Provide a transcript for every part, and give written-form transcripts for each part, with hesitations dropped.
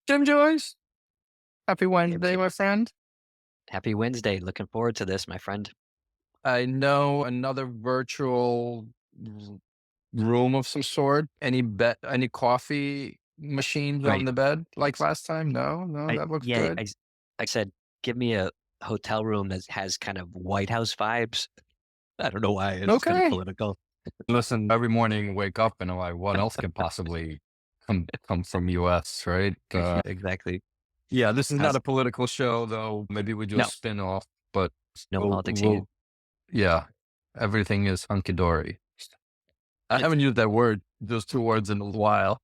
Jim Joyce, happy Yep, Wednesday, yep. my friend. Happy Wednesday. Looking forward to this, my friend. I know another virtual room of some sort. Any coffee machines on Right. the bed like last time? No, no, I that looks yeah, good. I said, give me a hotel room that has kind of White House vibes. I don't know why. It's kind of Okay. political. Listen, every morning wake up and I'm like, what else could possibly come from US, right? Exactly. Yeah, this is not How's a political show though. Maybe we do a no, spin off, but no we'll politics here. we'll yeah, everything is hunky dory. I It's haven't used that word, those two words in a while.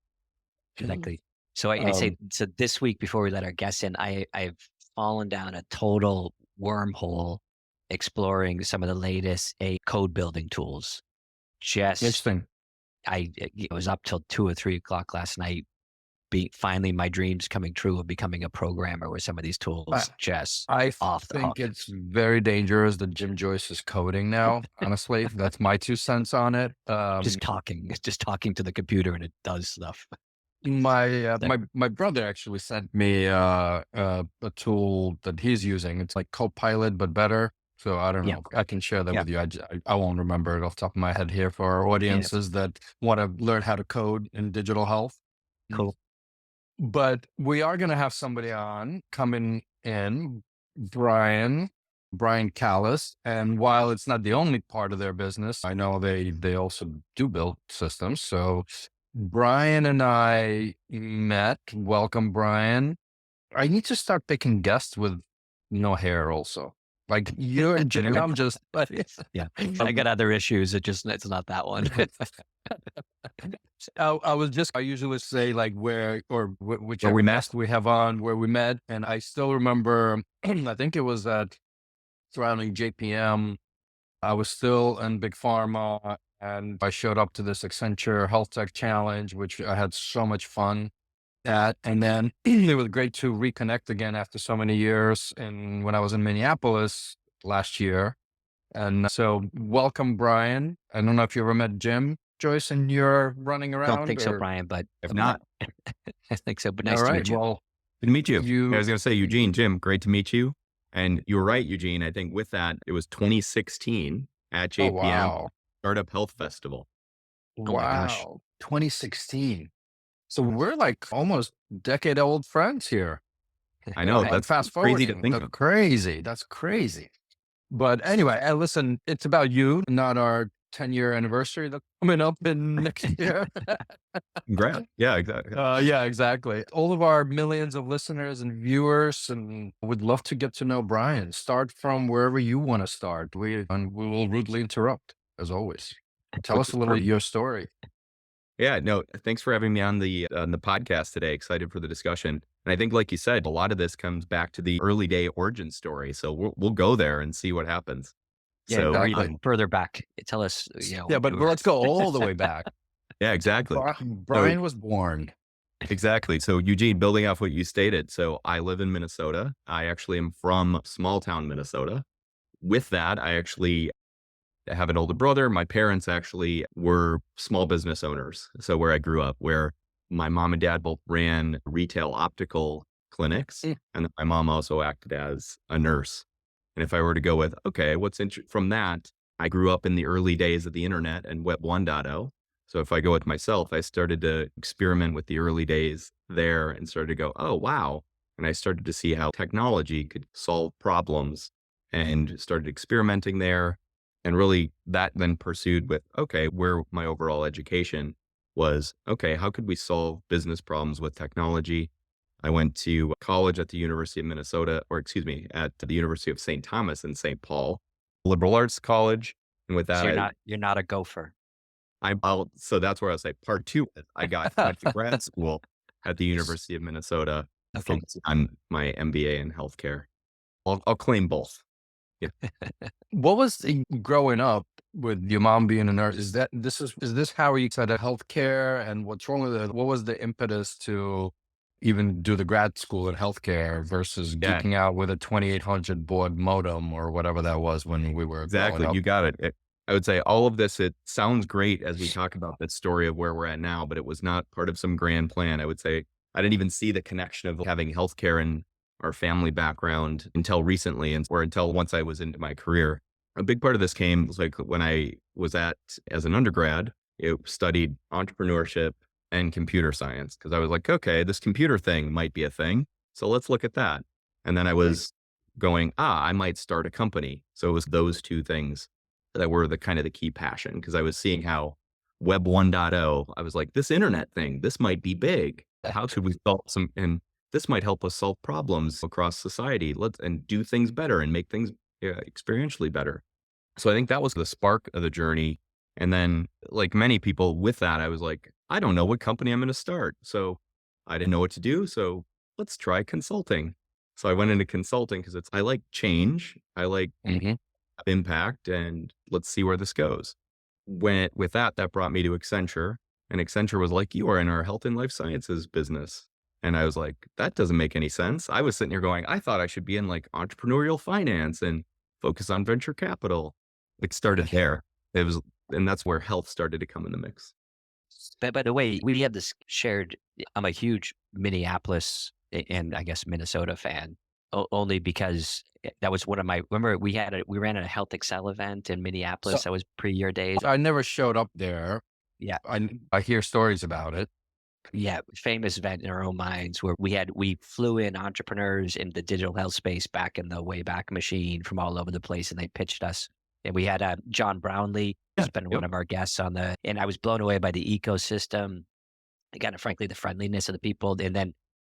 exactly. So I say Um, so this week before we let our guests in, I've fallen down a total wormhole exploring some of the latest a code building tools. Just Interesting. it was up till 2 or 3 o'clock last night. Finally my dreams coming true of becoming a programmer with some of these I, tools just I off the think hook. it's very dangerous that Jim Joyce is coding now. Honestly, that's my 2 cents on it. Just talking to the computer and it does stuff. That My brother actually sent me a tool that he's using. It's like Copilot but better. So I don't yeah, know. I can share that yeah, with you. I won't remember it off the top of my head here for our yeah. audiences that want to learn how to code in digital health. Cool. But we are going to have somebody on coming in, Brian, Brian Callis. And while it's not the only part of their business, I know they also do build systems. So Brian and I met. Welcome, Brian. I need to start picking guests with no hair also. Like you and Jim, I'm just, but Yeah. I got other issues. It's not that one. I usually say like where or Where whichever we met. guest we have on where we met. And I still remember, I think it was at surrounding JPM. I was still in Big Pharma and I showed up to this Accenture Health Tech Challenge, which I had so much fun at. And then it was great to reconnect again after so many years. And when I was in Minneapolis last year. And so welcome, Brian. I don't know if you ever met Jim Joyce and you're running Don't around think so, or, Brian, but If not, I think so. But all nice to right. meet you. Well, good to meet you. I you, was going to say, Eugene, Jim, great to meet you. And you were right, Eugene. I think with that, it was 2016 at oh, JPM wow. Startup Health Festival. Oh my gosh. Wow. 2016. So we're like almost decade old friends here. I know I'm that's fast crazy to forwarding. think That's of. crazy. That's crazy. But anyway, listen, it's about you, not our 10-year anniversary that's coming up in next year. Congrats. Yeah, exactly. Yeah, exactly. All of our millions of listeners and viewers, and would love to get to know Brian. Start from wherever you want to start. We will rudely interrupt, as always. Tell Which us is a little perfect. your story. Yeah, no, thanks for having me on the podcast today. Excited for the discussion. And I think, like you said, a lot of this comes back to the early day origin story. So we'll go there and see what happens. Yeah, So or even Exactly. further back. Tell us, Yeah, but let's go all the way back. yeah, exactly. So Brian was born. exactly. So Eugene, building off what you stated. So I live in Minnesota. I actually am from small town Minnesota. With that, I actually have an older brother. My parents actually were small business owners. So where I grew up, where my mom and dad both ran retail optical clinics, Mm. and my mom also acted as a nurse. And if I were to go with, okay, from that, I grew up in the early days of the internet and Web 1.0. So if I go with myself, I started to experiment with the early days there and started to go, oh, wow. And I started to see how technology could solve problems and started experimenting there. And really that then pursued with, okay, where my overall education was, okay, how could we solve business problems with technology? I went to college at the University of Minnesota, or excuse me, at the University of St. Thomas in St. Paul, liberal arts college. And with so that, you're not a gopher. so that's where I was like, part two, went to grad school at the University of Minnesota, Okay. focusing on my MBA in healthcare. I'll claim both. Yeah. What was growing up with your mom being a nurse? Is this how you started healthcare and what's wrong with it? What was the impetus to even do the grad school in healthcare versus Yeah, geeking out with a 2800 baud modem or whatever that was when we were growing exactly. up? You got it. I would say all of this, it sounds great as we talk about that story of where we're at now, but it was not part of some grand plan. I would say I didn't even see the connection of having healthcare in our family background until recently or until once I was into my career. A big part of this came was like when I was as an undergrad, I studied entrepreneurship and computer science because I was like, okay, this computer thing might be a thing. So let's look at that. And then I was going, I might start a company. So it was those two things that were the kind of the key passion because I was seeing how Web 1.0, I was like, this internet thing, this might be big. How could we solve and this might help us solve problems across society. And do things better and make things experientially better. So I think that was the spark of the journey. And then like many people with that, I was like, I don't know what company I'm going to start. So I didn't know what to do. So let's try consulting. So I went into consulting because I like change. I like impact and let's see where this goes. With that brought me to Accenture, and Accenture was like, you are in our health and life sciences business. And I was like, that doesn't make any sense. I was sitting here going, I thought I should be in like entrepreneurial finance and focus on venture capital. It started there. And that's where health started to come in the mix. But by the way, we have this shared, I'm a huge Minneapolis and I guess Minnesota fan, only because that was one of my, remember we ran a Health Excel event in Minneapolis. That was pre your days. I never showed up there. Yeah. I hear stories about it. Yeah. Famous event in our own minds where we flew in entrepreneurs in the digital health space back in the Wayback Machine from all over the place. And they pitched us. And we had John Brownlee, who's been one of our guests and I was blown away by the ecosystem, again, frankly, the friendliness of the people, and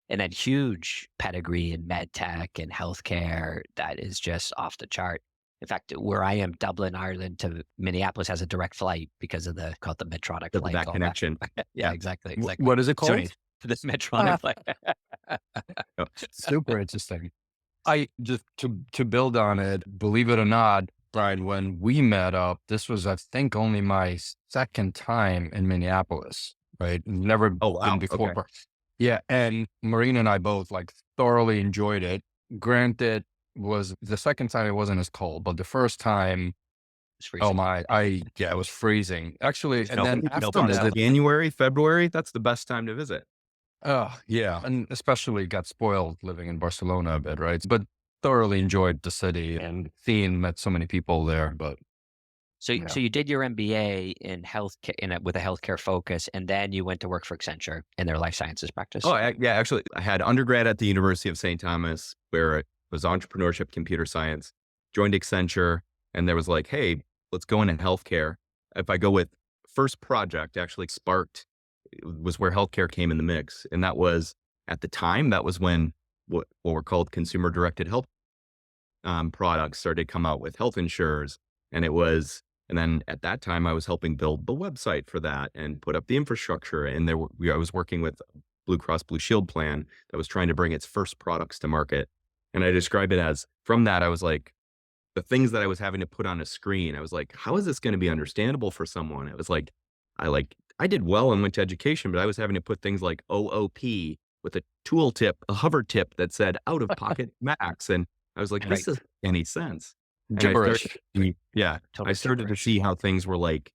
then huge pedigree in med tech and healthcare that is just off the chart. In fact, where I am, Dublin, Ireland to Minneapolis has a direct flight because of called the Medtronic flight. That connection. Yeah, exactly. What is it called? Sorry, the Medtronic flight. Super interesting. I just to build on it, believe it or not, Brian, when we met up, this was, I think, only my second time in Minneapolis, right? Never been before. Okay. Yeah. And Marina and I both like thoroughly enjoyed it. Granted, was the second time it wasn't as cold, but the first time, it was freezing. Actually, and then after that, January, February, that's the best time to visit. Oh, yeah. And especially got spoiled living in Barcelona a bit, right? But thoroughly enjoyed the city and met so many people there. But so you did your MBA in healthcare with a healthcare focus, and then you went to work for Accenture in their life sciences practice. Actually, I had undergrad at the University of St. Thomas, where it was entrepreneurship, computer science. Joined Accenture, and there was like, hey, let's go into healthcare. If I go with first project, actually sparked was where healthcare came in the mix, and that was at the time that was when what were called consumer directed health products started to come out with health insurers. And then at that time I was helping build the website for that and put up the infrastructure. And I was working with Blue Cross Blue Shield plan that was trying to bring its first products to market. And I describe it as, from that, I was like, the things that I was having to put on a screen, I was like, how is this going to be understandable for someone? It was like, I did well and went to education, but I was having to put things like OOP with a tooltip, a hover tip that said out of pocket max. And I was like, this doesn't make any sense. Gibberish. I started to see how things were like,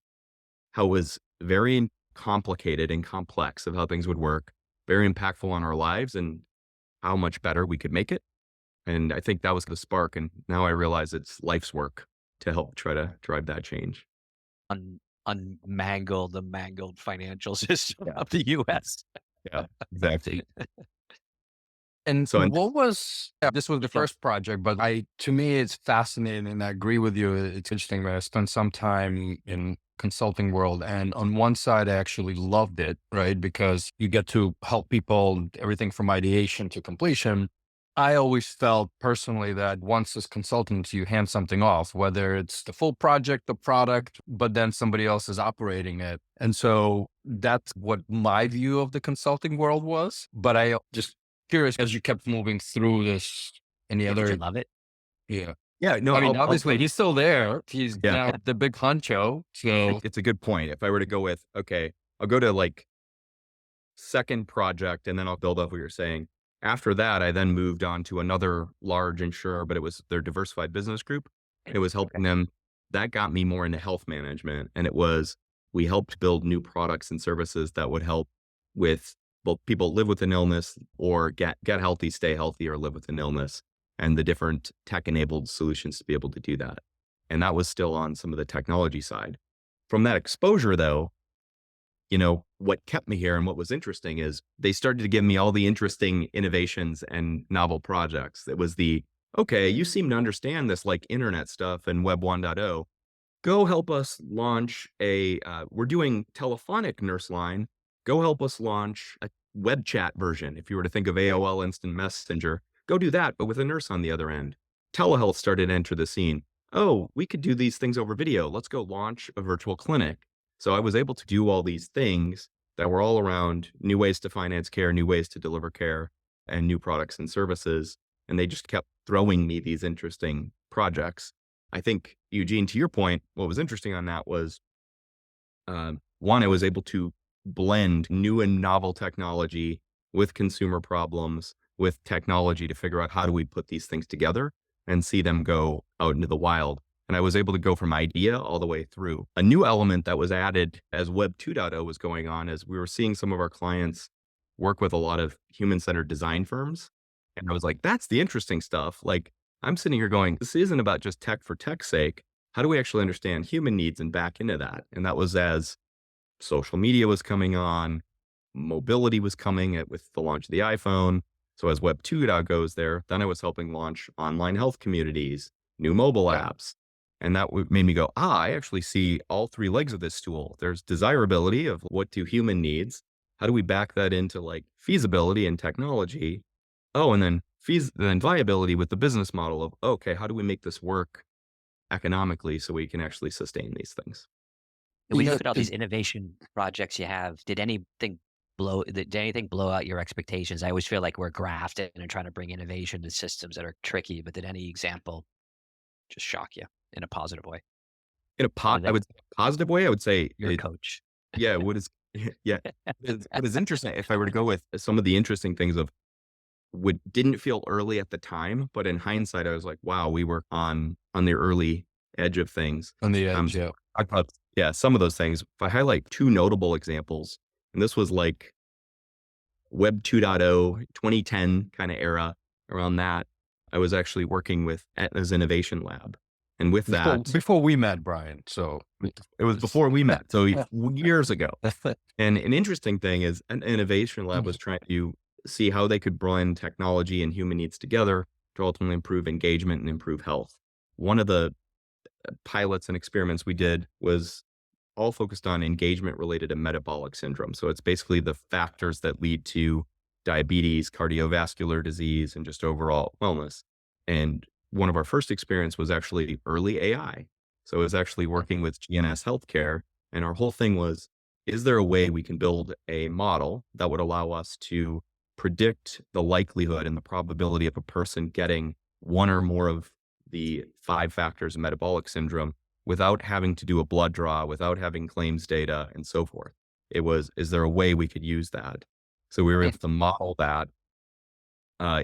how it was very complicated and complex of how things would work, very impactful on our lives and how much better we could make it. And I think that was the spark. And now I realize it's life's work to help try to drive that change. Unmangle the mangled financial system of the U.S. Yeah, exactly. And so what was, this was the first project, but to me, it's fascinating and I agree with you. It's interesting. I spent some time in consulting world, and on one side, I actually loved it, right? Because you get to help people, everything from ideation to completion. I always felt personally that once as consultants, you hand something off, whether it's the full project, the product, but then somebody else is operating it. And so that's what my view of the consulting world was. But I just curious, as you kept moving through this, any other. Did you love it? Yeah. Yeah. No, I mean, obviously he's still there. He's now the big honcho. So it's a good point. If I were to go with, okay, I'll go to like second project and then I'll build up what you're saying. After that, I then moved on to another large insurer, but it was their diversified business group. It was helping them. That got me more into health management. And we helped build new products and services that would help with both people live with an illness or get healthy, stay healthy, or live with an illness, and the different tech-enabled solutions to be able to do that. And that was still on some of the technology side. From that exposure, though, what kept me here and what was interesting is they started to give me all the interesting innovations and novel projects. It was okay, you seem to understand this like internet stuff and Web 1.0. Go help us launch we're doing telephonic nurse line. Go help us launch a web chat version. If you were to think of AOL Instant Messenger, go do that, but with a nurse on the other end. Telehealth started to enter the scene. Oh, we could do these things over video. Let's go launch a virtual clinic. So I was able to do all these things that were all around new ways to finance care, new ways to deliver care, and new products and services. And they just kept throwing me these interesting projects. I think, Eugene, to your point, what was interesting on that was, one, I was able to blend new and novel technology with consumer problems, with technology to figure out how do we put these things together and see them go out into the wild. And I was able to go from idea all the way through. A new element that was added as Web 2.0 was going on is we were seeing some of our clients work with a lot of human-centered design firms. And I was like, that's the interesting stuff. Like, I'm sitting here going, this isn't about just tech for tech's sake. How do we actually understand human needs and back into that? And that was as social media was coming on, mobility was coming with the launch of the iPhone. So as Web 2.0 goes there, then I was helping launch online health communities, new mobile apps. And that made me go, I actually see all three legs of this stool. There's desirability of what do human needs? How do we back that into like feasibility and technology? Oh, and then viability with the business model of, okay, how do we make this work economically so we can actually sustain these things? When you look at all these innovation projects you have, did anything blow out your expectations? I always feel like we're grafting and trying to bring innovation to systems that are tricky, but did any example just shock you in a positive way? I would say positive way, I would say Your coach. yeah, what is interesting, if I were to go with some of the interesting things of didn't feel early at the time, but in hindsight, I was like, wow, we were on the early edge of things. On the edge, yeah. I thought, some of those things. If I highlight two notable examples, and this was like Web 2.0, 2010 kind of era, around that, I was actually working with Aetna's Innovation Lab. And with that, before we met, Brian. So it was before we met. So years ago. And an interesting thing is an Innovation Lab was trying to see how they could blend technology and human needs together to ultimately improve engagement and improve health. One of the pilots and experiments we did was all focused on engagement related to metabolic syndrome. So it's basically the factors that lead to diabetes, cardiovascular disease, and just overall wellness. And one of our first experience was actually early AI. So it was actually working with GNS Healthcare. And our whole thing was, is there a way we can build a model that would allow us to predict the likelihood and the probability of a person getting one or more of the 5 factors of metabolic syndrome without having to do a blood draw, without having claims data, and so forth? Is there a way we could use that? So we were able to model that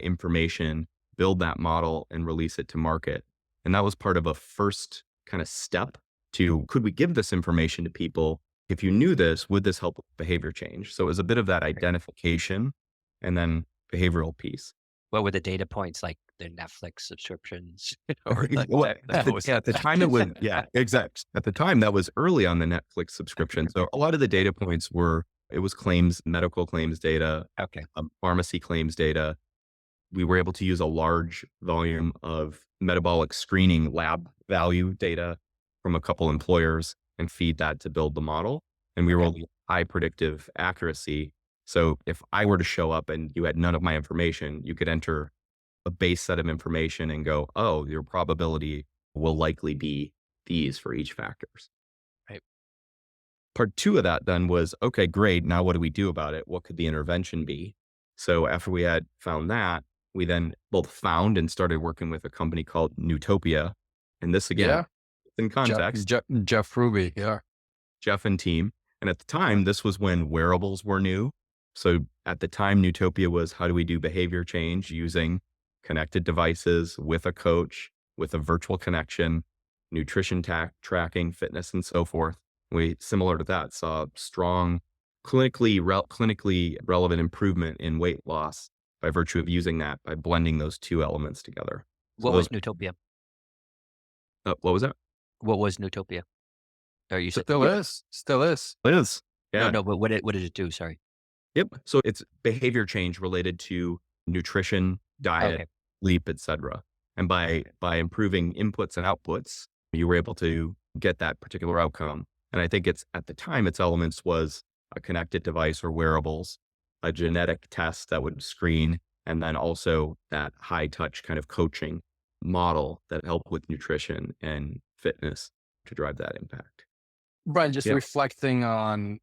information, build that model, and release it to market. And that was part of a first kind of step to, could we give this information to people? If you knew this, would this help with behavior change? So it was a bit of that identification and then behavioral piece. What were the data points, like the Netflix subscriptions? At the time it was, exact. At the time that was early on the Netflix subscription. So a lot of the data points it was claims, medical claims data, pharmacy claims data. We were able to use a large volume of metabolic screening lab value data from a couple employers and feed that to build the model. And we were only high predictive accuracy. So if I were to show up and you had none of my information, you could enter a base set of information and go, oh, your probability will likely be these for each factors. Right. Part 2 of that then was, okay, great. Now what do we do about it? What could the intervention be? So after we had found that, we then both found and started working with a company called Newtopia. And this again, in context. Jeff Ruby, Jeff and team. And at the time, this was when wearables were new. So at the time, Newtopia was, how do we do behavior change using connected devices with a coach, with a virtual connection, nutrition tracking, fitness, and so forth. We, similar to that, saw strong clinically relevant improvement in weight loss by virtue of using that, by blending those two elements together. So What those, was Newtopia? what was that? What was Newtopia? Or you said Still Yeah, is, still is. it is. no, Yeah. no. But what did it do? Sorry. Yep. So it's behavior change related to nutrition, diet, Okay. sleep, etc. And by improving inputs and outputs, you were able to get that particular outcome. And I think it's at the time its elements was a connected device or wearables, a genetic test that would screen, and then also that high touch kind of coaching model that helped with nutrition and fitness to drive that impact. Brian, just Yeah. reflecting on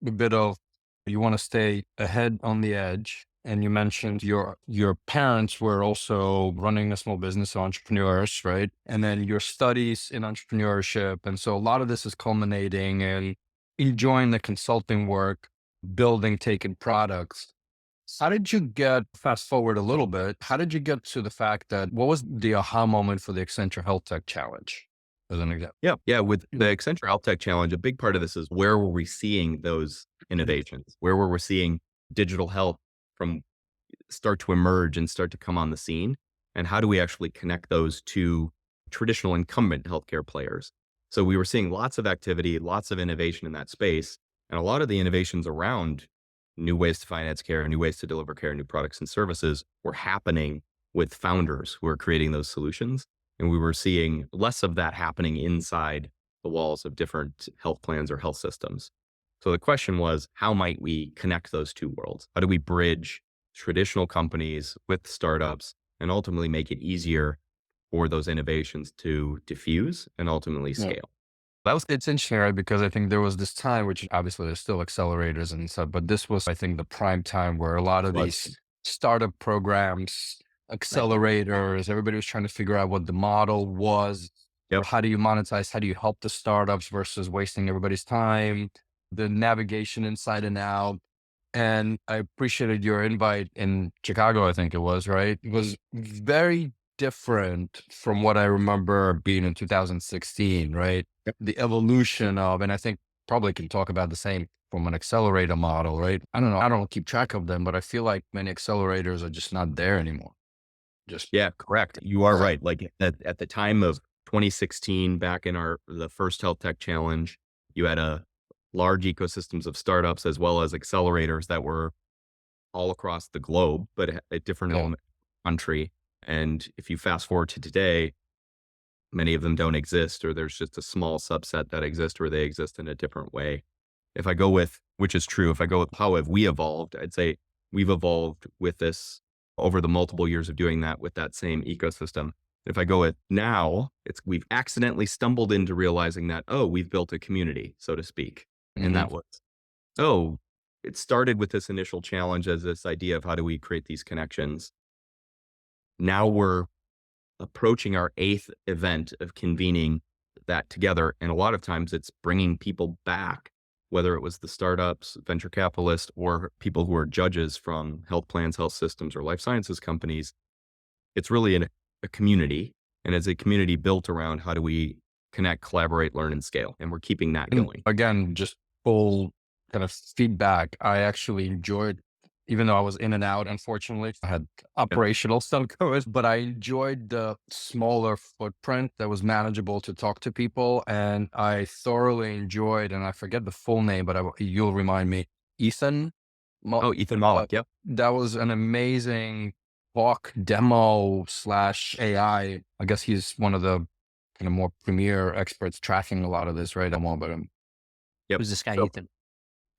a bit of you want to stay ahead on the edge. And you mentioned your parents were also running a small business, entrepreneurs, right? And then your studies in entrepreneurship. And so a lot of this is culminating in enjoying the consulting work, building, taking products. How did you get, fast forward a little bit, how did you get to the fact that, what was the aha moment for the Accenture Health Tech Challenge, as an example? Yeah. Yeah. With the Accenture Health Tech Challenge, a big part of this is where were we seeing those innovations? Where were we seeing digital health from start to emerge and start to come on the scene? And how do we actually connect those to traditional incumbent healthcare players? So we were seeing lots of activity, lots of innovation in that space. And a lot of the innovations around new ways to finance care, new ways to deliver care, new products and services were happening with founders who are creating those solutions. And we were seeing less of that happening inside the walls of different health plans or health systems. So the question was, how might we connect those two worlds? How do we bridge traditional companies with startups and ultimately make it easier for those innovations to diffuse and ultimately Yeah. scale? It's interesting, right? Because I think there was this time, which obviously there's still accelerators and stuff, but this was, I think, the prime time where a lot of these startup programs, accelerators, everybody was trying to figure out what the model was. Yep. Or how do you monetize? How do you help the startups versus wasting everybody's time? The navigation inside and out. And I appreciated your invite in Chicago, I think it was, right? It was very different from what I remember being in 2016, right? Yep. The evolution of, and I think probably can talk about the same from an accelerator model, right? I don't know. I don't keep track of them, but I feel like many accelerators are just not there anymore. Yeah, correct. You are Yeah. right. Like at the time of 2016, back in the first health tech challenge, you had a large ecosystems of startups as well as accelerators that were all across the globe, but at different Yeah. elements of the country. And if you fast forward to today, many of them don't exist, or there's just a small subset that exist, or they exist in a different way. If I go with, which is true, if I go with how have we evolved, I'd say we've evolved with this over the multiple years of doing that with that same ecosystem. If I go with now, we've accidentally stumbled into realizing that, oh, we've built a community, so to speak. And that was, oh, it started with this initial challenge as this idea of how do we create these connections. Now we're approaching our 8th event of convening that together. And a lot of times it's bringing people back, whether it was the startups, venture capitalists, or people who are judges from health plans, health systems, or life sciences companies. It's really a community. And it's a community built around how do we connect, collaborate, learn, and scale. And we're keeping that And going. again, just full kind of feedback. I actually enjoyed, even though I was in and out, unfortunately, I had operational stuff going, but I enjoyed the smaller footprint that was manageable to talk to people. And I thoroughly enjoyed, and I forget the full name, but you'll remind me, Ethan. Ethan Mollick. Yep. That was an amazing talk demo / AI. I guess he's one of the kind of more premier experts tracking a lot of this, right? I'm all about him. Yep. Who's this guy, So- Ethan?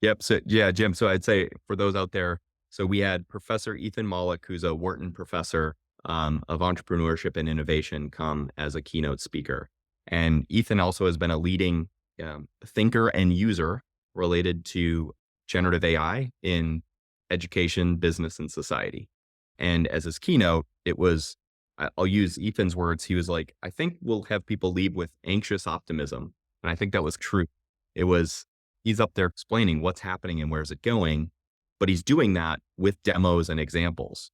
Yep. So yeah, Jim. So I'd say for those out there, so we had Professor Ethan Mollick, who's a Wharton professor of entrepreneurship and innovation, come as a keynote speaker. And Ethan also has been a leading thinker and user related to generative AI in education, business, and society. And as his keynote, I'll use Ethan's words. He was like, I think we'll have people leave with anxious optimism. And I think that was true. He's up there explaining what's happening and where's it going, but he's doing that with demos and examples.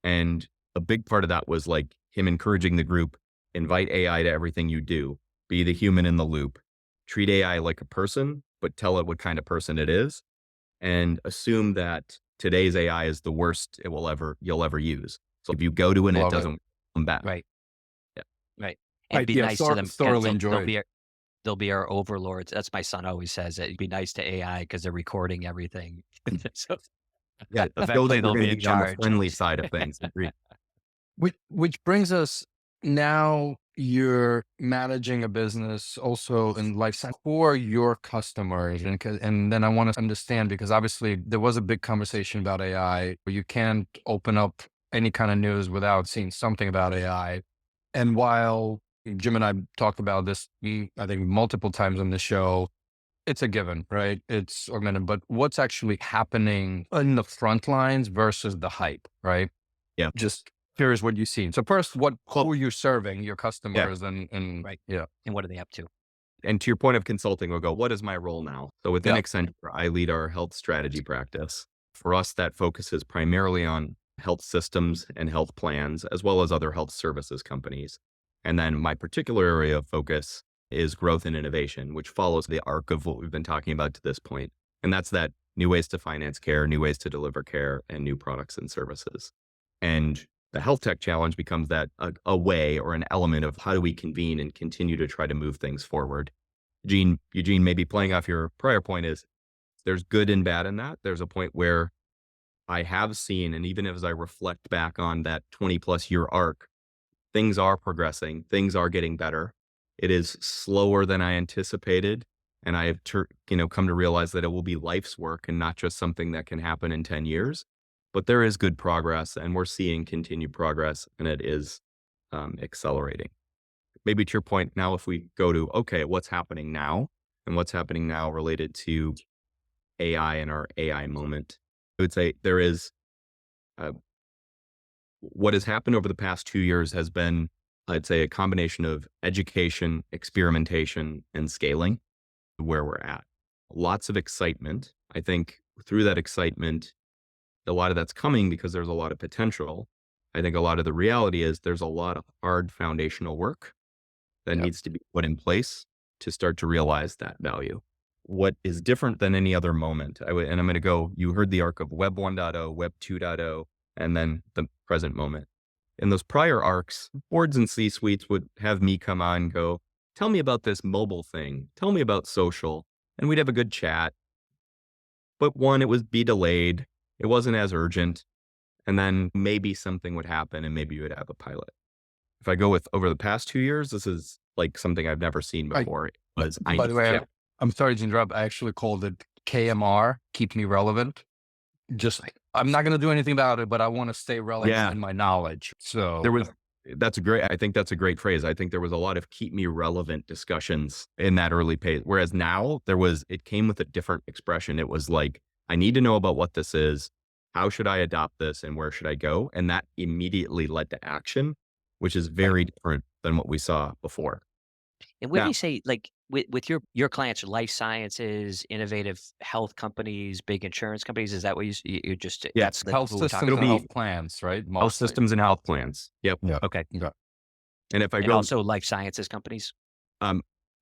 And a big part of that was like him encouraging the group, invite AI to everything you do, be the human in the loop, treat AI like a person, but tell it what kind of person it is. and assume that today's AI is the worst you'll ever use. So if you go to it and it Love it. doesn't come back. Right. Yeah. Right. And be Yeah, nice to them. 'Cause thoroughly enjoyed. they'll be our overlords. That's my son always says it. Be nice to AI because they're recording everything. So Yeah. Show eventually that they'll you're going be to in be on the charge. friendly side of things. Agreed. Which brings us now, you're managing a business also in life science for your customers. And then I want to understand, because obviously there was a big conversation about AI. You can't open up any kind of news without seeing something about AI. And while Jim and I talked about this, I think multiple times on the show, it's a given, right? It's augmented, but what's actually happening in the front lines versus the hype, right? Yeah. Just curious what you've seen. So first, who are you serving, your Yeah. customers, and Right. yeah, And what are they up to? And to your point of consulting, we'll go, what is my role now? So within Yeah. Accenture, I lead our health strategy practice. For us, that focuses primarily on health systems and health plans, as well as other health services companies. And then my particular area of focus is growth and innovation, which follows the arc of what we've been talking about to this point. And that's that new ways to finance care, new ways to deliver care, and new products and services. And the health tech challenge becomes that a way or an element of how do we convene and continue to try to move things forward. Eugene, maybe playing off your prior point, is there's good and bad in that. There's a point where I have seen, and even as I reflect back on that 20 plus year arc, things are progressing, things are getting better. It is slower than I anticipated. And I have come to realize that it will be life's work and not just something that can happen in 10 years. But there is good progress, and we're seeing continued progress, and it is accelerating. Maybe to your point now, if we go to, okay, what's happening now, and what's happening now related to AI and our AI moment, I would say there is what has happened over the past 2 years has been, I'd say, a combination of education, experimentation, and scaling where we're at. Lots of excitement. I think through that excitement, a lot of that's coming because there's a lot of potential. I think a lot of the reality is there's a lot of hard foundational work that Yep. needs to be put in place to start to realize that value. What is different than any other moment? And I'm going to go, you heard the arc of Web 1.0, Web 2.0, and then the present moment. In those prior arcs, boards and C-suites would have me come on and go, tell me about this mobile thing. Tell me about social. And we'd have a good chat. But one, it would be delayed. It wasn't as urgent. And then maybe something would happen and maybe you would have a pilot. If I go with over the past 2 years, this is like something I've never seen before. by the way, I'm sorry to interrupt. I actually called it KMR, keep me relevant. Just, I'm not going to do anything about it, but I want to stay relevant in my knowledge. So I think that's a great phrase. I think there was a lot of keep me relevant discussions in that early phase. Whereas now it came with a different expression. It was like, I need to know about what this is. How should I adopt this and where should I go? And that immediately led to action, which is very different than what we saw before. And what do you say, like with your clients, life sciences, innovative health companies, big insurance companies? Is that what you just? Yeah, that's the health who we're systems talking and about? health plans, right? Health Mostly. systems and health plans. Yep. Yeah. Okay. And if I And go, also life sciences companies.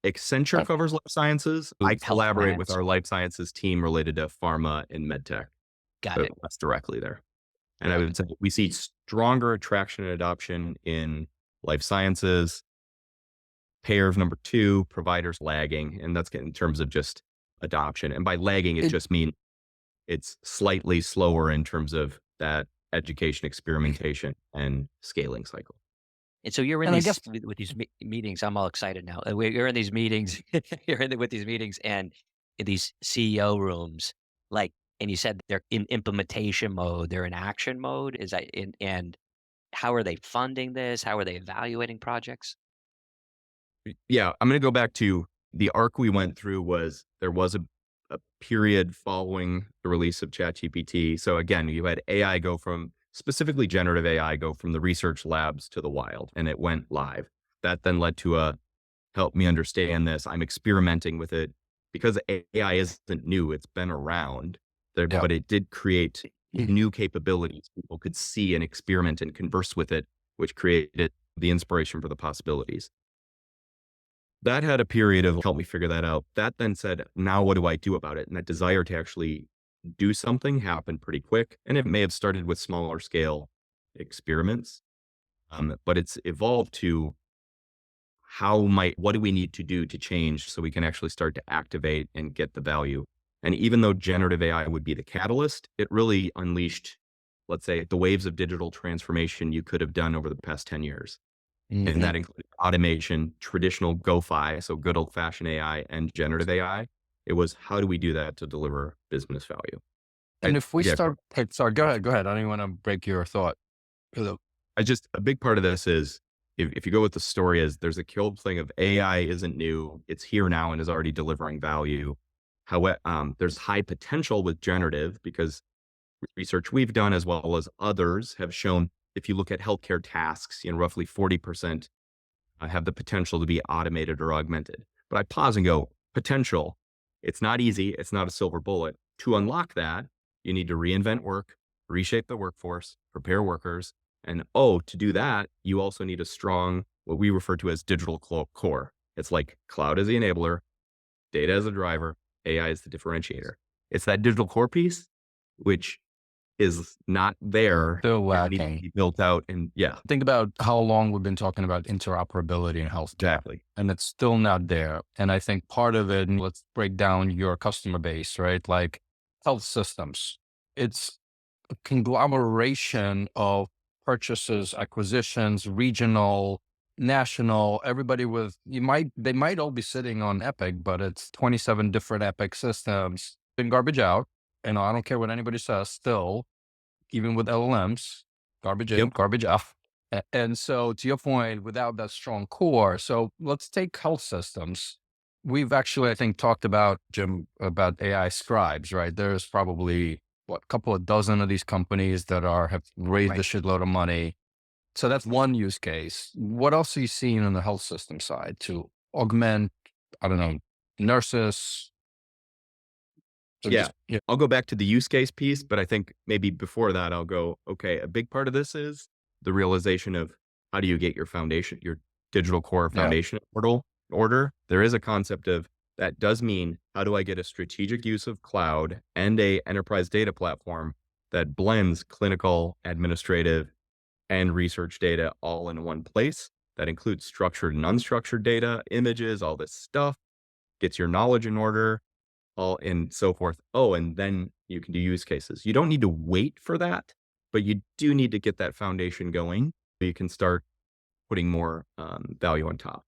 Accenture covers life sciences. I Health collaborate with plans. our life sciences team related to pharma and medtech. Got it. Less directly there. And I would say we see stronger attraction and adoption in life sciences. Payers, number 2, providers lagging. And that's in terms of just adoption. And by lagging, it just means it's slightly slower in terms of that education, experimentation, and scaling cycle. And so you're in And I these guess- with these meetings. I'm all excited now. You're in these meetings. With these meetings and in these CEO rooms, like, and you said they're in implementation mode. They're in action mode. And how are they funding this? How are they evaluating projects? Yeah, I'm going to go back to the arc we went through. There was a period following the release of ChatGPT. So again, you had AI go from, specifically generative AI, go from the research labs to the wild, and it went live. That then led to help me understand this. I'm experimenting with it because AI isn't new. It's been around, but it did create new capabilities. People could see and experiment and converse with it, which created the inspiration for the possibilities. That had a period of help me figure that out. That then said, now what do I do about it? And that desire to actually do something happen pretty quick. And it may have started with smaller scale experiments, but it's evolved to what do we need to do to change so we can actually start to activate and get the value. And even though generative AI would be the catalyst, it really unleashed, let's say, the waves of digital transformation you could have done over the past 10 years. And that included automation, traditional GoFi, so good old fashioned AI, and generative AI. It was, how do we do that to deliver business value? And if we yeah, start, sorry, go ahead. I don't even want to break your thought. a big part of this is, if you go with the story, is there's a killed thing of AI isn't new. It's here now and is already delivering value. However, there's high potential with generative, because research we've done as well as others have shown, if you look at healthcare tasks, roughly 40% have the potential to be automated or augmented. But I pause and go, potential. It's not easy. It's not a silver bullet. To unlock that, you need to reinvent work, reshape the workforce, prepare workers. And to do that, you also need a strong, what we refer to as digital core. It's like cloud as the enabler, data as a driver, AI is the differentiator. It's that digital core piece, which is not there. Still and needs to lacking. be built out. And Think about how long we've been talking about interoperability in health. exactly. And it's still not there. And I think part of it, and let's break down your customer base, right? Like health systems. It's a conglomeration of purchases, acquisitions, regional, national, everybody they might all be sitting on Epic, but it's 27 different Epic systems and garbage out. And I don't care what anybody says, still, even with LLMs, garbage in, garbage out. And so to your point, without that strong core, so let's take health systems. We've actually, I think, talked about, Jim, about AI scribes, right? There's probably, a couple of dozen of these companies that have raised a shitload of money. So that's one use case. What else are you seeing on the health system side to augment, I don't know, nurses? So I'll go back to the use case piece, but I think maybe before that, I'll go, okay, a big part of this is the realization of, how do you get your foundation, your digital core foundation order? There is a concept of, that does mean, how do I get a strategic use of cloud and a enterprise data platform that blends clinical, administrative, and research data all in one place? That includes structured and unstructured data, images, all this stuff, gets your knowledge in order, all and so forth. And then you can do use cases. You don't need to wait for that, but you do need to get that foundation going so you can start putting more value on top.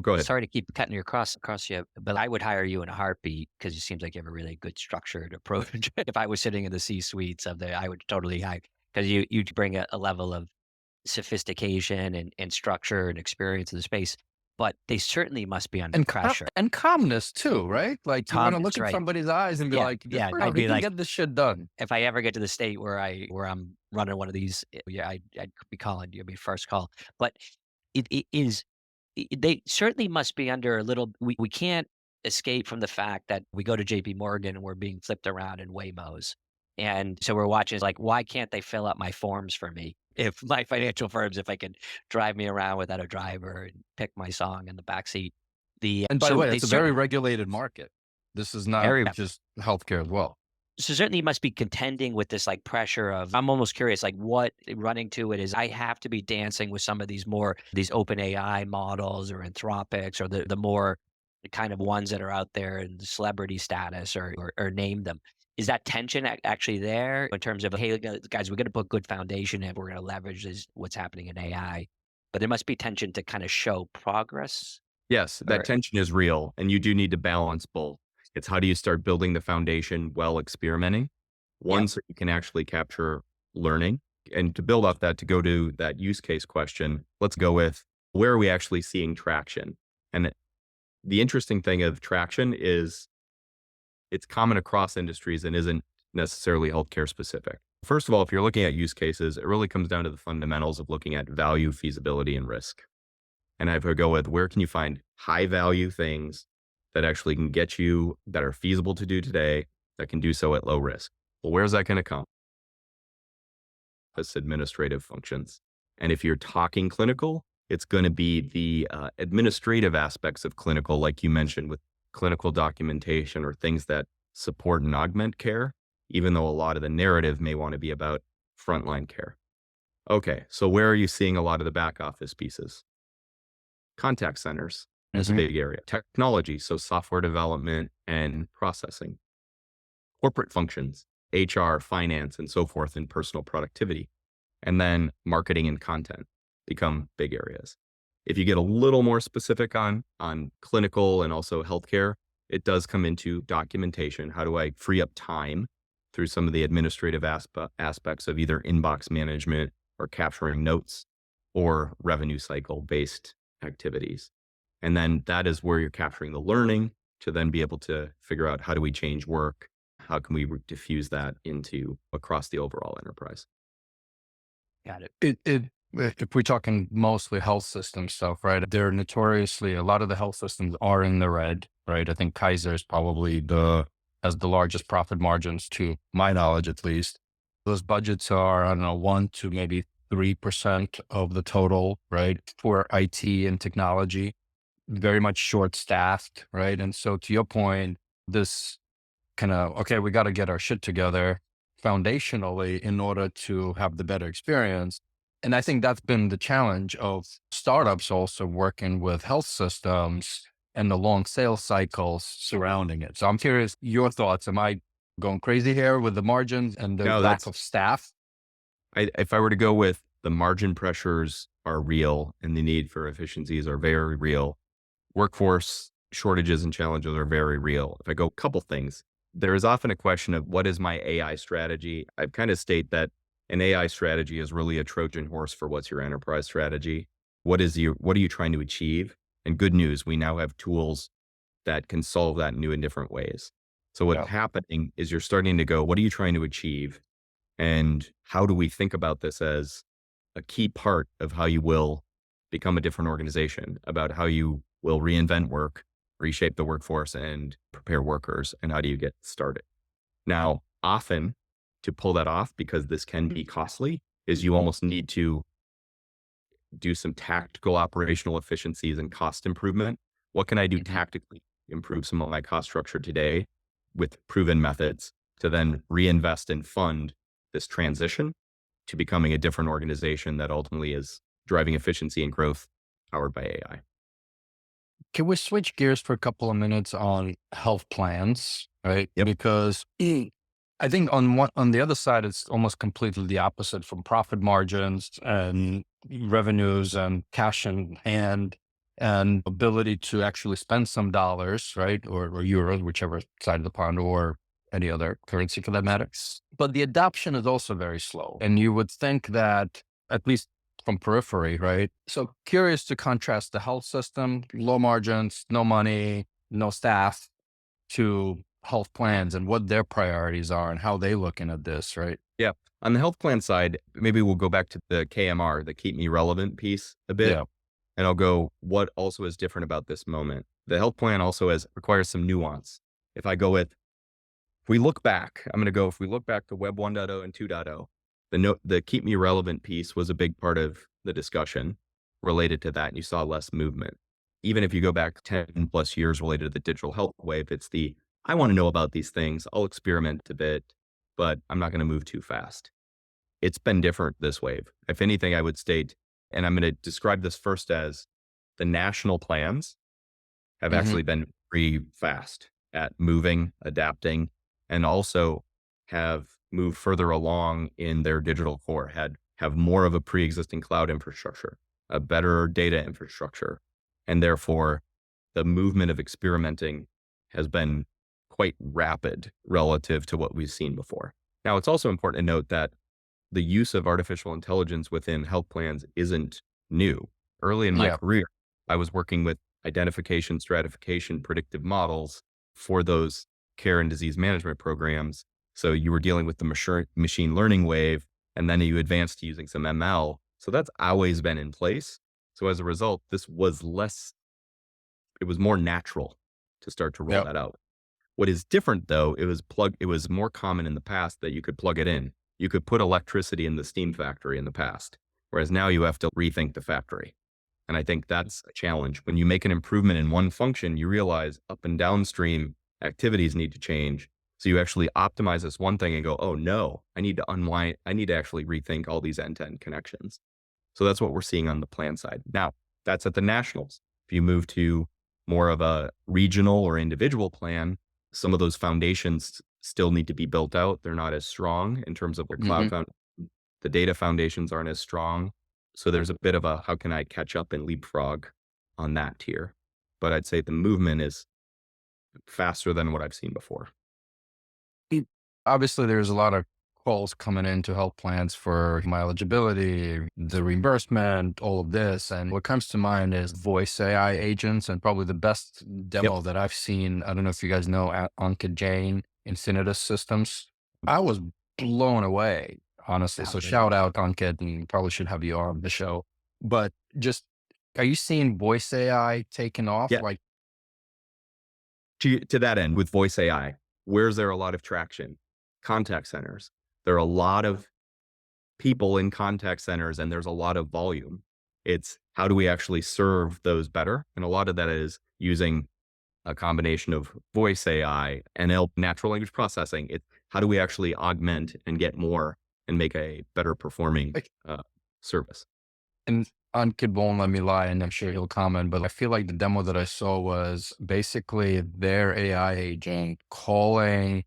Go ahead. Sorry to keep cutting you across you, but I would hire you in a heartbeat, because it seems like you have a really good structured approach. If I was sitting in the C-suites I would totally hire, because you bring a level of sophistication and structure and experience in the space. But they certainly must be under pressure. And calmness too, right? Like you want to look at somebody's eyes and be like, I'd be like, get this shit done. If I ever get to the state where I'm running one of these, I'd be calling you, first call. But they certainly must be under a little, we can't escape from the fact that we go to JP Morgan and we're being flipped around in Waymos. And so we're watching, like, why can't they fill out my forms for me? If my financial firms, if I could drive me around without a driver and pick my song in the backseat. And by the way, it's a very regulated market. This is not just healthcare as well. So certainly you must be contending with this like pressure of, I'm almost curious, like what running to it is, I have to be dancing with some of these open AI models or Anthropics or the more kind of ones that are out there in celebrity status or name them. Is that tension actually there in terms of, hey, guys, we're going to put good foundation in, we're going to leverage what's happening in AI, but there must be tension to kind of show progress? Yes, that tension is real, and you do need to balance both. It's, how do you start building the foundation while experimenting? So you can actually capture learning. And to build off that, to go to that use case question, let's go with, where are we actually seeing traction? And the interesting thing of traction is, it's common across industries and isn't necessarily healthcare specific. First of all, if you're looking at use cases, it really comes down to the fundamentals of looking at value, feasibility, and risk. And I would go with, where can you find high value things that actually can get you, that are feasible to do today, that can do so at low risk? Well, where's that going to come? It's administrative functions. And if you're talking clinical, it's going to be the administrative aspects of clinical, like you mentioned, with clinical documentation or things that support and augment care, even though a lot of the narrative may want to be about frontline care. Okay, so where are you seeing a lot of the back office pieces? Contact centers is a big area. Technology, so software development and processing. Corporate functions, HR, finance, and so forth, and personal productivity. And then marketing and content become big areas. If you get a little more specific on clinical and also healthcare, it does come into documentation. How do I free up time through some of the administrative aspects of either inbox management or capturing notes or revenue cycle based activities? And then that is where you're capturing the learning to then be able to figure out, how do we change work? How can we diffuse that into across the overall enterprise? Got it. If we're talking mostly health system stuff, right? They're notoriously, a lot of the health systems are in the red, right? I think Kaiser is probably has the largest profit margins, to my knowledge, at least. Those budgets are, I don't know, 1 to maybe 3% of the total, right? For IT and technology, very much short staffed, right? And so to your point, this kind of, okay, we got to get our shit together foundationally in order to have the better experience. And I think that's been the challenge of startups also working with health systems and the long sales cycles surrounding it. So I'm curious, your thoughts. Am I going crazy here with the margins and the No, lack of staff? if I were to go with, the margin pressures are real and the need for efficiencies are very real. Workforce shortages and challenges are very real. If I go a couple things, there is often a question of, what is my AI strategy? I kind of state that an AI strategy is really a Trojan horse for what's your enterprise strategy. What are you trying to achieve? And good news, we now have tools that can solve that in new and different ways. So what's happening is you're starting to go, what are you trying to achieve? And how do we think about this as a key part of how you will become a different organization, about how you will reinvent work, reshape the workforce, and prepare workers, and how do you get started? Now, often to pull that off, because this can be costly, is you almost need to do some tactical operational efficiencies and cost improvement. What can I do tactically to improve some of my cost structure today with proven methods to then reinvest and fund this transition to becoming a different organization that ultimately is driving efficiency and growth powered by AI? Can we switch gears for a couple of minutes on health plans, right? Yep. Because I think on the other side, it's almost completely the opposite, from profit margins and revenues and cash in hand and ability to actually spend some dollars, right? Or euros, whichever side of the pond, or any other currency for that matter. But the adoption is also very slow. And you would think that, at least from periphery, right? So curious to contrast the health system, low margins, no money, no staff, to health plans and what their priorities are and how they looking at this, right? Yeah. On the health plan side, maybe we'll go back to the KMR, the keep me relevant piece a bit. Yeah. And I'll go, what also is different about this moment? The health plan also requires some nuance. If we look back, if we look back to Web 1.0 and 2.0, the keep me relevant piece was a big part of the discussion related to that. And you saw less movement. Even if you go back 10 plus years related to the digital health wave, it's I want to know about these things. I'll experiment a bit, but I'm not going to move too fast. It's been different this wave. If anything, I would state, and I'm going to describe this first as, the national plans have actually been pretty fast at moving, adapting, and also have moved further along in their digital core, have more of a pre-existing cloud infrastructure, a better data infrastructure. And therefore, the movement of experimenting has been quite rapid relative to what we've seen before. Now, it's also important to note that the use of artificial intelligence within health plans isn't new. Early in my career, I was working with identification, stratification, predictive models for those care and disease management programs. So you were dealing with the machine learning wave, and then you advanced to using some ML. So that's always been in place. So as a result, it was more natural to start to roll that out. What is different though, it was more common in the past that you could plug it in. You could put electricity in the steam factory in the past, whereas now you have to rethink the factory. And I think that's a challenge. When you make an improvement in one function, you realize up and downstream activities need to change. So you actually optimize this one thing and go, oh no, I need to unwind. I need to actually rethink all these end-to-end connections. So that's what we're seeing on the plan side. Now, that's at the nationals. If you move to more of a regional or individual plan, some of those foundations still need to be built out. They're not as strong in terms of their Hmm. the data foundations aren't as strong. So there's a bit of a, how can I catch up and leapfrog on that tier? But I'd say the movement is faster than what I've seen before. Obviously, there's a lot of calls coming into health plans for my eligibility, the reimbursement, all of this. And what comes to mind is voice AI agents, and probably the best Yep. demo that I've seen. I don't know if you guys know Ankit Jain, Infinitus Systems. I was blown away, honestly. So Validated. shout out Ankit, and probably should have you on the show. But just, are you seeing voice AI taking off? Yeah. Like, To that end, with voice AI, where's there a lot of traction? Contact centers. There are a lot of people in contact centers and there's a lot of volume. It's how do we actually serve those better? And a lot of that is using a combination of voice AI, NL, natural language processing. It's how do we actually augment and get more and make a better performing like, service? and Ankit won't let me lie, and I'm sure he'll comment, but I feel like the demo that I saw was basically their AI agent calling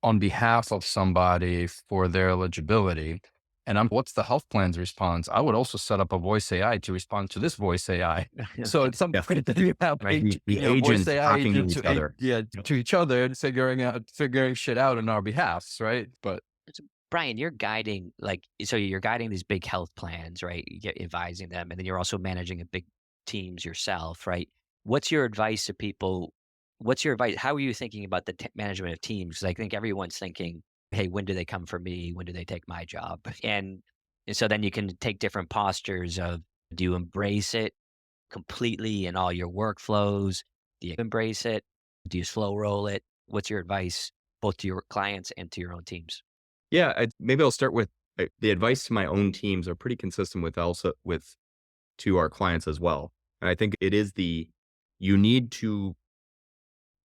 on behalf of somebody for their eligibility. And what's the health plan's response? I would also set up a voice AI to respond to this voice AI. So at some Yeah. point, then you have Right. The voice agents AI talking to agent each other. to each other and figuring shit out on our behalfs, right? But So, Brian, you're guiding so you're guiding these big health plans, right? You're advising them, and then you're also managing a big teams yourself, right? What's your advice to people? What's your advice? How are you thinking about the management of teams? 'Cause I think everyone's thinking, "Hey, when do they come for me? When do they take my job?" And so then you can take different postures of, do you embrace it completely in all your workflows? Do you embrace it? Do you slow roll it? What's your advice both to your clients and to your own teams? Yeah, maybe I'll start with the advice to my own teams are pretty consistent with also with to our clients as well. And I think it is you need to,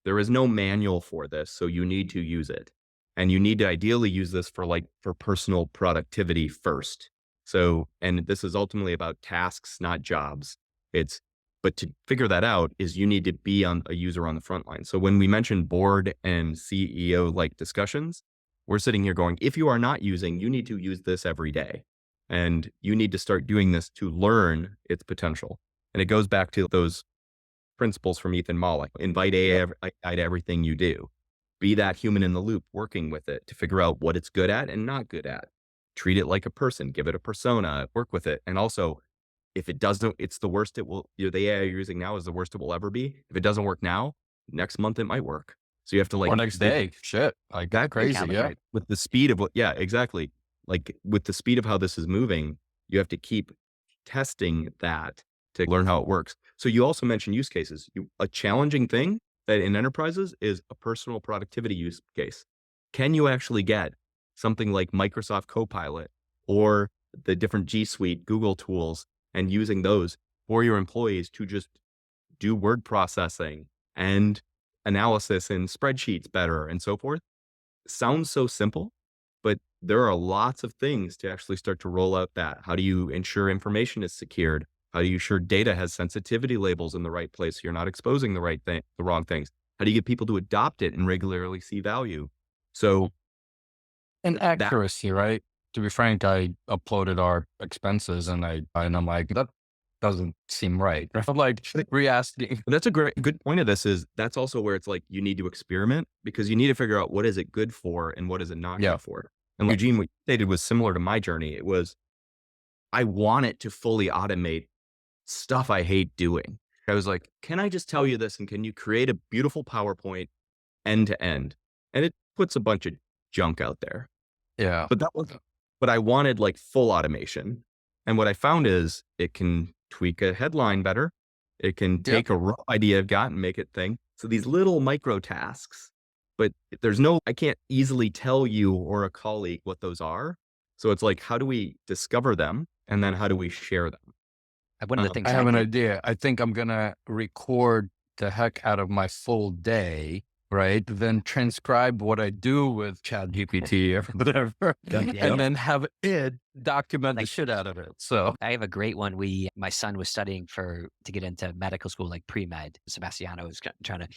there is no manual for this, so you need to use it. And you need to ideally use this for personal productivity first. So, and this is ultimately about tasks, not jobs. But to figure that out is you need to be on a user on the front line. So when we mentioned board and CEO like discussions, we're sitting here going, if you are not using, you need to use this every day. And you need to start doing this to learn its potential. And it goes back to those principles from Ethan Mollick. Invite AI to everything you do. Be that human in the loop, working with it to figure out what it's good at and not good at. Treat it like a person, give it a persona, work with it. And also, if it doesn't, it's the worst it will, the AI you're using now is the worst it will ever be. If it doesn't work now, next month it might work. So you have to or next day, shit, like that crazy, yeah. right. With the speed of yeah, exactly. Like with the speed of how this is moving, you have to keep testing that to learn how it works. So you also mentioned use cases. A challenging thing that in enterprises is a personal productivity use case. Can you actually get something like Microsoft Copilot or the different G Suite Google tools and using those for your employees to just do word processing and analysis in spreadsheets better and so forth? Sounds so simple, but there are lots of things to actually start to roll out that. How do you ensure information is secured? How do you ensure data has sensitivity labels in the right place so you're not exposing the wrong things? How do you get people to adopt it and regularly see value? So And accuracy, right? To be frank, I uploaded our expenses and I'm like, that doesn't seem right. I'm like re-asking. that's a good point of this is that's also where it's like you need to experiment because you need to figure out what is it good for and what is it not Yeah. good for. And Eugene, what you stated was similar to my journey. It was, I want it to fully automate stuff I hate doing. I was like, can I just tell you this? And can you create a beautiful PowerPoint end to end? And it puts a bunch of junk out there. Yeah. But I wanted like full automation. And what I found is it can tweak a headline better. It can take a rough idea I've got and make it thing. So these little micro tasks, but I can't easily tell you or a colleague what those are. So it's like, how do we discover them? And then how do we share them? One of the things I I have an did, idea. I think I'm going to record the heck out of my full day right? Then transcribe what I do with Chat GPT or whatever, and then have it document the Like, shit out of it. So I have a great one. My son was studying to get into medical school, like pre-med. Sebastiano was trying to,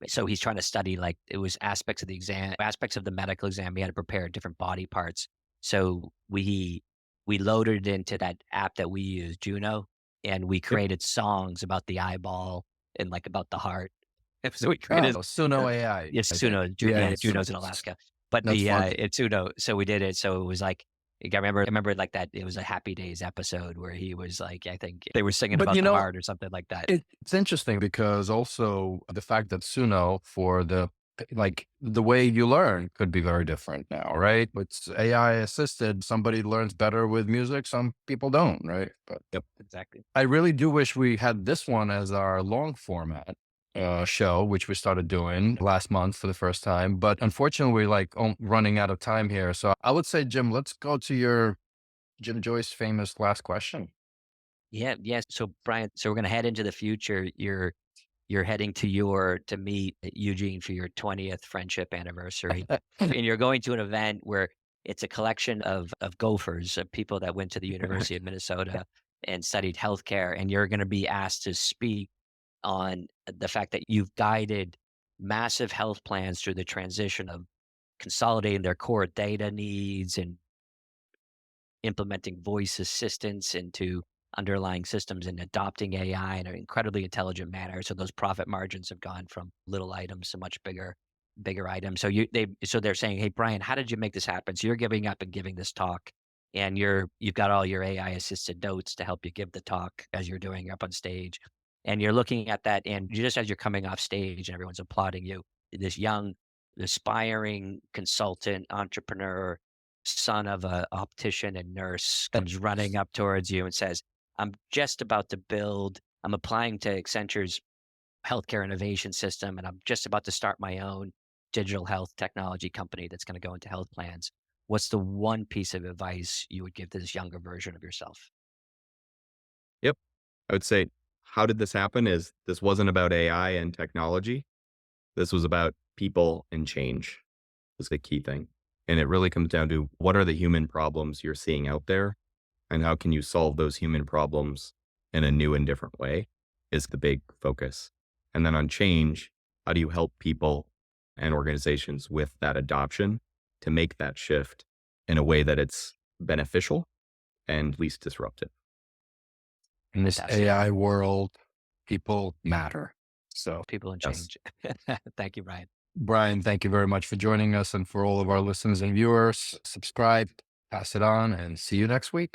so he's trying to study, like, it was aspects of the exam, aspects of the medical exam. He had to prepare different body parts. So we loaded it into that app that we use, Juno, and we yep. created songs about the eyeball and like about the heart. So we created, Suno AI. yes, I think. Suno, Yeah, Juno's in Alaska, but that's fun. it's Suno. So we did it. So it was like, I remember like that. It was a Happy Days episode where he was like, I think they were singing But about the heart or something like that. it's interesting because also the fact that Suno for the way you learn could be very different now, right? It's AI assisted. Somebody learns better with music. Some people don't, right? But Yep. Exactly. I really do wish we had this one as our long format show, which we started doing last month for the first time. But unfortunately, we're like running out of time here. So I would say, Jim, let's go to your Jim Joyce famous last question. Yeah, yeah. So Brian, so we're gonna head into the future. You're heading to meet Eugene for your 20th friendship anniversary, and you're going to an event where it's a collection of gophers, of people that went to the University of Minnesota and studied healthcare, and you're going to be asked to speak on the fact that you've guided massive health plans through the transition of consolidating their core data needs and implementing voice assistance into underlying systems and adopting AI in an incredibly intelligent manner. So those profit margins have gone from little items to much bigger items. So they're saying, hey, Brian, how did you make this happen? So you're giving up and giving this talk, and you've got all your AI assisted notes to help you give the talk as you're doing up on stage. And you're looking at that, and just as you're coming off stage and everyone's applauding you, this young, aspiring consultant, entrepreneur, son of a optician and nurse comes running up towards you and says, I'm applying to Accenture's healthcare innovation system, and I'm just about to start my own digital health technology company that's going to go into health plans. What's the one piece of advice you would give to this younger version of yourself? Yep. I would say, how did this happen? This wasn't about AI and technology. This was about people and change was the key thing. And it really comes down to what are the human problems you're seeing out there and how can you solve those human problems in a new and different way is the big focus. And then on change, how do you help people and organizations with that adoption to make that shift in a way that it's beneficial and least disruptive? In this Fantastic. AI world, people matter. So, People and Yes. change. Thank you, Brian. Brian, thank you very much for joining us. And for all of our listeners and viewers, subscribe, pass it on, and see you next week.